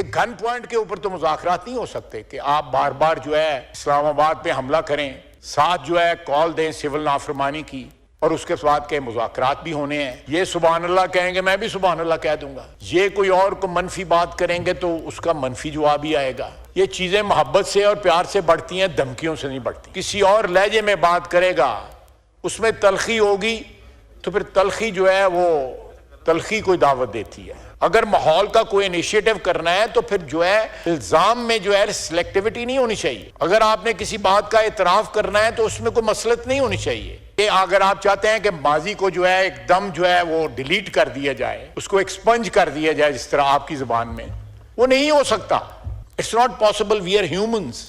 یہ گن پوائنٹ کے اوپر تو مذاکرات نہیں ہو سکتے کہ آپ بار بار جو ہے اسلام آباد پہ حملہ کریں، ساتھ جو ہے کال دیں سول نافرمانی کی، اور اس کے بعد کے مذاکرات بھی ہونے ہیں۔ یہ سبحان اللہ کہیں گے، میں بھی سبحان اللہ کہہ دوں گا۔ یہ کوئی اور کو منفی بات کریں گے تو اس کا منفی جواب ہی آئے گا۔ یہ چیزیں محبت سے اور پیار سے بڑھتی ہیں، دھمکیوں سے نہیں بڑھتی۔ کسی اور لہجے میں بات کرے گا، اس میں تلخی ہوگی تو پھر تلخی جو ہے وہ تلخی کوئی دعوت دیتی ہے۔ اگر ماحول کا کوئی انیشیٹو کرنا ہے تو پھر جو ہے الزام میں جو ہے سلیکٹیوٹی نہیں ہونی چاہیے۔ اگر آپ نے کسی بات کا اعتراف کرنا ہے تو اس میں کوئی مسلط نہیں ہونی چاہیے کہ اگر آپ چاہتے ہیں کہ ماضی کو جو ہے ایک دم جو ہے وہ ڈیلیٹ کر دیا جائے، اس کو ایکسپنج کر دیا جائے جس طرح آپ کی زبان میں، وہ نہیں ہو سکتا۔ It's not possible, we are humans.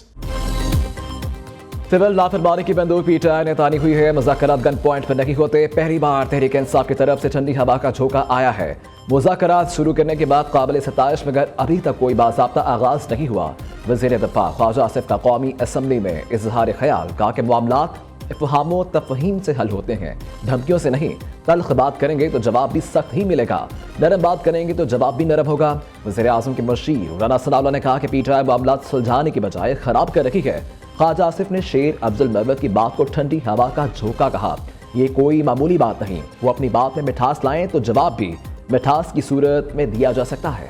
سول نافرمانی کی بندوق پی ٹی آئی نے تانی ہوئی ہے، مذاکرات گن پوائنٹ پر نہیں ہوتے۔ پہلی بار تحریک انصاف کی طرف سے ٹھنڈی ہوا کا جھونکا آیا ہے۔ مذاکرات شروع کرنے کے بعد قابل ستائش مگر ابھی تک کوئی باضابطہ آغاز نہیں ہوا۔ وزیر دفاع خواجہ آصف کا قومی اسمبلی میں اظہار خیال، کہا کہ معاملات افہام و تفہیم سے حل ہوتے ہیں، دھمکیوں سے نہیں۔ تلخ بات کریں گے تو جواب بھی سخت ہی ملے گا، نرم بات کریں گے تو جواب بھی نرم ہوگا۔ وزیر اعظم کے مشیر رانا ثناء اللہ نے کہا کہ پی ٹی آئی معاملات سلجھانے کی بجائے خراب کر رہی ہے۔ خواجہ آصف نے شیر افضل محمد کی بات کو ٹھنڈی ہوا کا جھونکا کہا۔ یہ کوئی معمولی بات نہیں، وہ اپنی بات میں مٹھاس لائیں تو جواب بھی مٹھاس کی صورت میں دیا جا سکتا ہے۔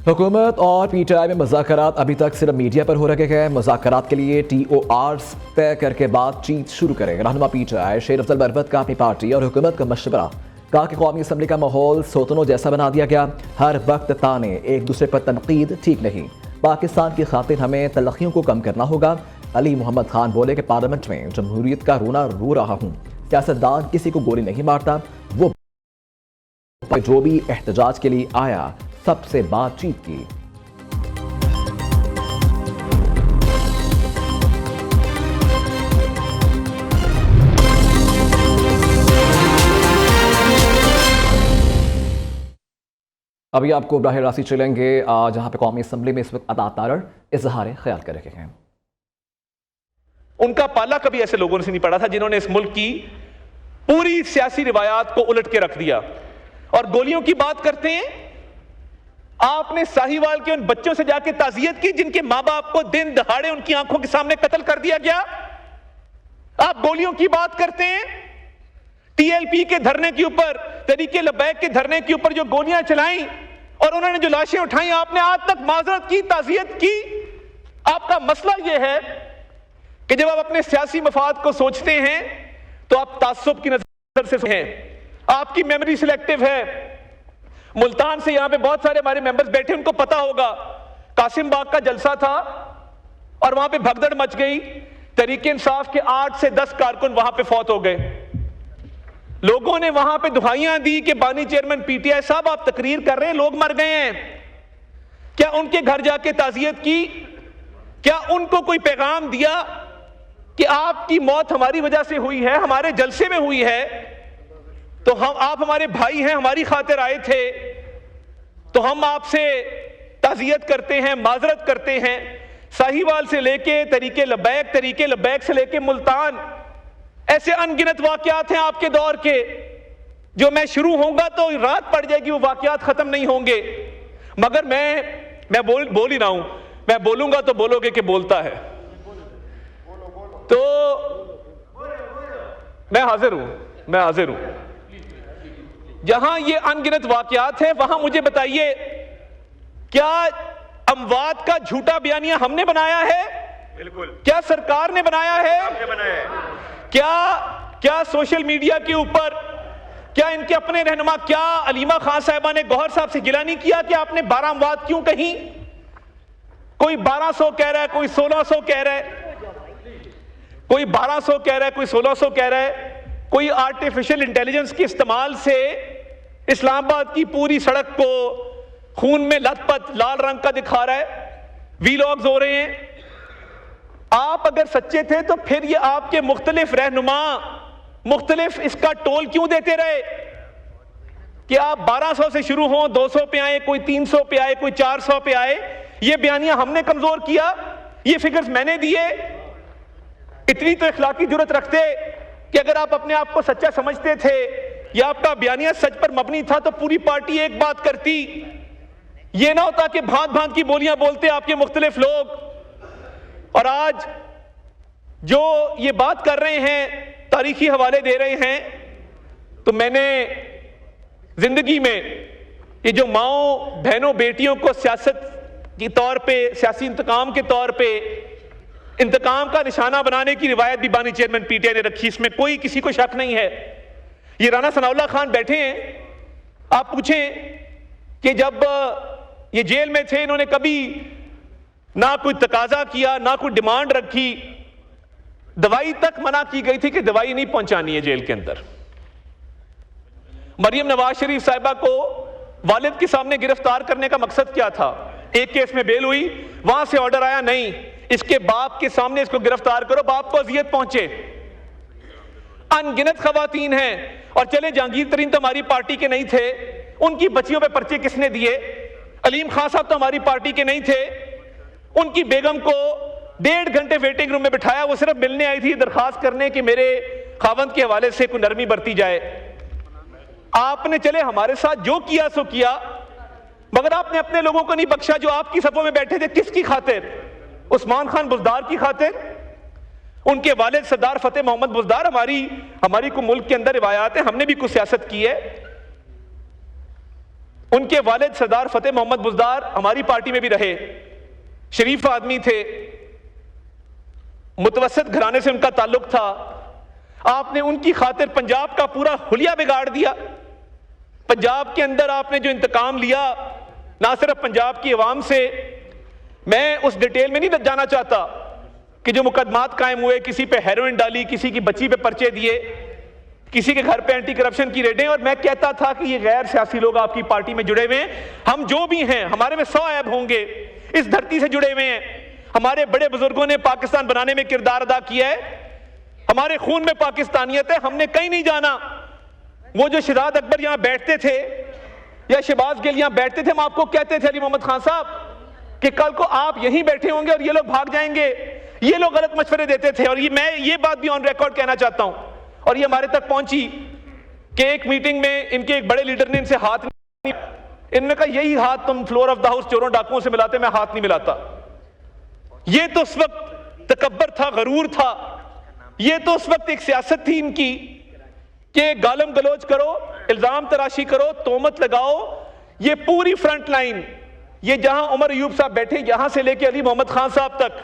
حکومت اور پی ٹی آئی میں مذاکرات ابھی تک صرف میڈیا پر ہو رہے ہیں۔ مذاکرات کے لیے ٹی او آرز طے کر کے بات چیت شروع کریں۔ رہنما پی ٹی آئی شیر افضل محمد کا اپنی پارٹی اور حکومت کا مشورہ، کہا کہ قومی اسمبلی کا ماحول سوتنوں جیسا بنا دیا گیا، ہر وقت تانے، ایک دوسرے پر تنقید ٹھیک نہیں۔ پاکستان کی خاطر ہمیں تلخیوں کو کم کرنا ہوگا۔ علی محمد خان بولے کہ پارلیمنٹ میں جمہوریت کا رونا رو رہا ہوں، سیاستدان کسی کو گولی نہیں مارتا، وہ جو بھی احتجاج کے لیے آیا سب سے بات چیت کی۔ ابھی آپ کو براہ راست چلیں گے جہاں پہ قومی اسمبلی میں اس وقت عطا تارڑ اظہار خیال کر رہے ہیں۔ ان کا پالا کبھی ایسے لوگوں سے نہیں پڑا تھا جنہوں نے اس ملک کی پوری سیاسی روایات کو الٹ کے رکھ دیا۔ اور گولیوں کی بات کرتے ہیں، آپ نے ساہیوال کے ان بچوں سے جا کے تعزیت کی جن کے ماں باپ کو دن دہاڑے ان کی آنکھوں کے سامنے قتل کر دیا گیا۔ آپ گولیوں کی بات کرتے ہیں، ٹی ایل پی کے دھرنے کے اوپر، تحریک لبیک کے دھرنے کے اوپر جو گولیاں چلائیں اور انہوں نے جو لاشیں اٹھائیں، آپ نے آج تک معذرت کی، تعزیت کی۔ آپ کا مسئلہ یہ ہے کہ جب آپ اپنے سیاسی مفاد کو سوچتے ہیں تو آپ تعصب کی نظر سے ہیں، آپ کی میموری سلیکٹیو ہے۔ ملتان سے یہاں پہ بہت سارے ہمارے ممبرز بیٹھے، ان کو پتا ہوگا قاسم باغ کا جلسہ تھا اور وہاں پہ بھگدڑ مچ گئی، تحریک انصاف کے 8 سے 10 کارکن وہاں پہ فوت ہو گئے۔ لوگوں نے وہاں پہ دعائیاں دی کہ بانی چیئرمین پی ٹی آئی صاحب آپ تقریر کر رہے ہیں، لوگ مر گئے ہیں، کیا ان کے گھر جا کے تعزیت کی؟ کیا ان کو کوئی پیغام دیا کہ آپ کی موت ہماری وجہ سے ہوئی ہے، ہمارے جلسے میں ہوئی ہے، تو آپ ہمارے بھائی ہیں، ہماری خاطر آئے تھے، تو ہم آپ سے تعزیت کرتے ہیں، معذرت کرتے ہیں۔ ساہیوال سے لے کے تحریک لبیک سے لے کے ملتان، ایسے ان گنت واقعات ہیں آپ کے دور کے جو میں شروع ہوں گا تو رات پڑ جائے گی، وہ واقعات ختم نہیں ہوں گے۔ مگر میں بول ہی رہا ہوں، میں بولوں گا تو بولو گے کہ بولتا ہے، تو میں حاضر ہوں۔ جہاں یہ ان گنت واقعات ہیں وہاں مجھے بتائیے، کیا اموات کا جھوٹا بیانیہ ہم نے بنایا ہے؟ بالکل۔ کیا سرکار نے بنایا ہے؟ کیا سوشل میڈیا کے اوپر، کیا ان کے اپنے رہنما، کیا علیمہ خان صاحبہ نے گوہر صاحب سے گلہ نہیں کیا کہ آپ نے 12 اموات کیوں کہیں؟ کوئی 1200 کہہ رہا ہے، کوئی 1600 کہہ رہا ہے، کوئی 1200 کہہ رہا ہے، کوئی 1600 کہہ رہا ہے۔ کوئی آرٹیفیشل انٹیلیجنس کے استعمال سے اسلام آباد کی پوری سڑک کو خون میں لت پت لال رنگ کا دکھا رہا ہے، وی لاگز ہو رہے ہیں۔ آپ اگر سچے تھے تو پھر یہ آپ کے مختلف رہنما مختلف اس کا ٹول کیوں دیتے رہے؟ کہ آپ 1200 سے شروع ہوں، 200 پہ آئے، کوئی 300 پہ آئے، کوئی 400 پہ آئے، یہ بیانیہ ہم نے کمزور کیا، یہ فگرز میں نے دیے؟ اتنی تو اخلاقی جرت رکھتے کہ اگر آپ اپنے آپ کو سچا سمجھتے تھے یا آپ کا بیانیہ سچ پر مبنی تھا تو پوری پارٹی ایک بات کرتی، یہ نہ ہوتا کہ بھانت بھانت کی بولیاں بولتے آپ کے مختلف لوگ۔ اور آج جو یہ بات کر رہے ہیں، تاریخی حوالے دے رہے ہیں، تو میں نے زندگی میں یہ جو ماؤں بہنوں بیٹیوں کو سیاست کی طور پہ، سیاسی انتقام کے طور پہ انتقام کا نشانہ بنانے کی روایت بھی بانی چیئرمین پی ٹی آئی نے رکھی، اس میں کوئی کسی کو شک نہیں ہے۔ یہ رانا ثناء اللہ خان بیٹھے ہیں، آپ پوچھیں کہ جب یہ جیل میں تھے انہوں نے کبھی نہ کوئی تقاضا کیا، نہ کوئی ڈیمانڈ رکھی، دوائی تک منع کی گئی تھی کہ دوائی نہیں پہنچانی ہے جیل کے اندر۔ مریم نواز شریف صاحبہ کو والد کے سامنے گرفتار کرنے کا مقصد کیا تھا؟ ایک کیس میں بیل ہوئی، وہاں سے آرڈر آیا نہیں اس کے باپ کے سامنے اس کو گرفتار کرو، باپ کو اذیت پہنچے۔ ان گنت خواتین ہیں، اور چلے جہانگیر ترین تو ہماری پارٹی کے نہیں تھے، ان کی بچیوں پہ پرچے کس نے دیے؟ علیم خان صاحب تو ہماری پارٹی کے نہیں تھے، ان کی بیگم کو 1.5 گھنٹے ویٹنگ روم میں بٹھایا، وہ صرف ملنے آئی تھی درخواست کرنے کہ میرے خاوند کے حوالے سے کوئی نرمی برتی جائے۔ آپ نے چلے ہمارے ساتھ جو کیا سو کیا، مگر آپ نے اپنے لوگوں کو نہیں بخشا جو آپ کی صفوں میں بیٹھے تھے۔ کس کی خاطر؟ عثمان خان بزدار کی خاطر؟ ان کے والد سردار فتح محمد بزدار، ہماری کو ملک کے اندر روایات ہیں، ہم نے بھی کچھ سیاست کی ہے، ان کے والد سردار فتح محمد بزدار ہماری پارٹی میں بھی رہے، شریف آدمی تھے، متوسط گھرانے سے ان کا تعلق تھا۔ آپ نے ان کی خاطر پنجاب کا پورا حلیہ بگاڑ دیا۔ پنجاب کے اندر آپ نے جو انتقام لیا، نہ صرف پنجاب کی عوام سے، میں اس ڈیٹیل میں نہیں جانا چاہتا کہ جو مقدمات قائم ہوئے، کسی پہ ہیروئن ڈالی، کسی کی بچی پہ پرچے دیے، کسی کے گھر پہ اینٹی کرپشن کی ریڈیں، اور میں کہتا تھا کہ یہ غیر سیاسی لوگ آپ کی پارٹی میں جڑے ہوئے ہیں، ہم جو بھی ہیں ہمارے میں 100 عیب ہوں گے، اس دھرتی سے جڑے ہوئے ہیں، ہمارے بڑے بزرگوں نے پاکستان بنانے میں کردار ادا کیا ہے، ہمارے خون میں پاکستانیت ہے، ہم نے کہیں نہیں جانا۔ وہ جو شہزاد اکبر یہاں بیٹھتے تھے یا شہباز گل یہاں بیٹھتے تھے، ہم آپ کو کہتے تھے علی محمد خان صاحب کہ کل کو آپ یہیں بیٹھے ہوں گے اور یہ لوگ بھاگ جائیں گے، یہ لوگ غلط مشورے دیتے تھے، اور میں یہ بات بھی آن ریکارڈ کہنا چاہتا ہوں، اور یہ ہمارے تک پہنچی کہ ایک میٹنگ میں ان کے ایک بڑے لیڈر نے ان سے ہاتھ نہیں، انہوں نے کہا یہی ہاتھ تم فلور آف دا ہاؤس چوروں ڈاکوؤں سے ملاتے، میں ہاتھ نہیں ملاتا۔ یہ تو اس وقت تکبر تھا، غرور تھا، یہ تو اس وقت ایک سیاست تھی ان کی کہ گالم گلوچ کرو، الزام تراشی کرو، تہمت لگاؤ۔ یہ پوری فرنٹ لائن، یہ جہاں عمر ایوب صاحب بیٹھے، یہاں سے لے کے علی محمد خان صاحب تک،